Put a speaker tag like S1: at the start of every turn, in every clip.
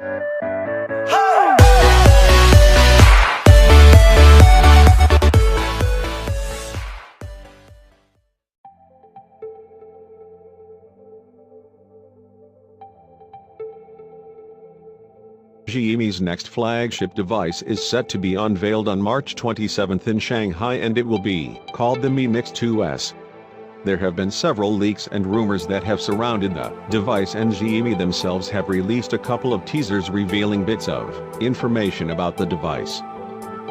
S1: Xiaomi's next flagship device is set to be unveiled on March 27 in Shanghai, and it will be called the Mi Mix 2S. There have been several leaks and rumors that have surrounded the device, and Xiaomi themselves have released a couple of teasers revealing bits of information about the device.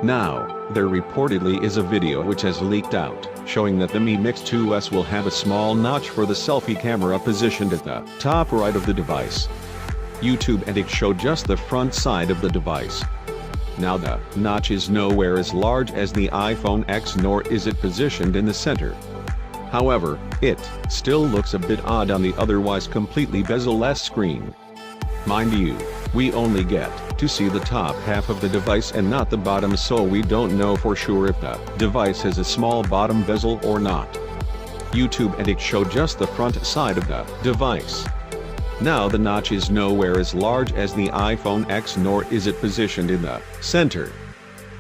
S1: Now, there reportedly is a video which has leaked out, showing that the Mi Mix 2S will have a small notch for the selfie camera positioned at the top right of the device. YouTube and it showed just the front side of the device. Now the notch is nowhere as large as the iPhone X, nor is it positioned in the center. However, it still looks a bit odd on the otherwise completely bezel-less screen. Mind you, we only get to see the top half of the device and not the bottom, so we don't know for sure if the device has a small bottom bezel or not. YouTube and it showed just the front side of the device. Now the notch is nowhere as large as the iPhone X, nor is it positioned in the center.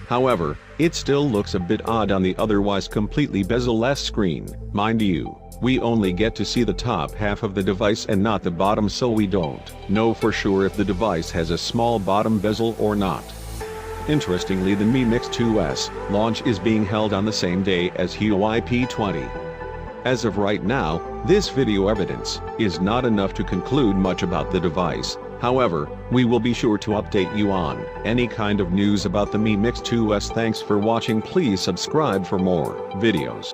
S1: However, it still looks a bit odd on the otherwise completely bezel-less screen. Mind you, we only get to see the top half of the device and not the bottom, so we don't know for sure if the device has a small bottom bezel or not. Interestingly, the Mi Mix 2S launch is being held on the same day as Xiaomi P20. As of right now, this video evidence is not enough to conclude much about the device. However, we will be sure to update you on any kind of news about the Mi Mix 2S. Thanks for watching. Please subscribe for more videos.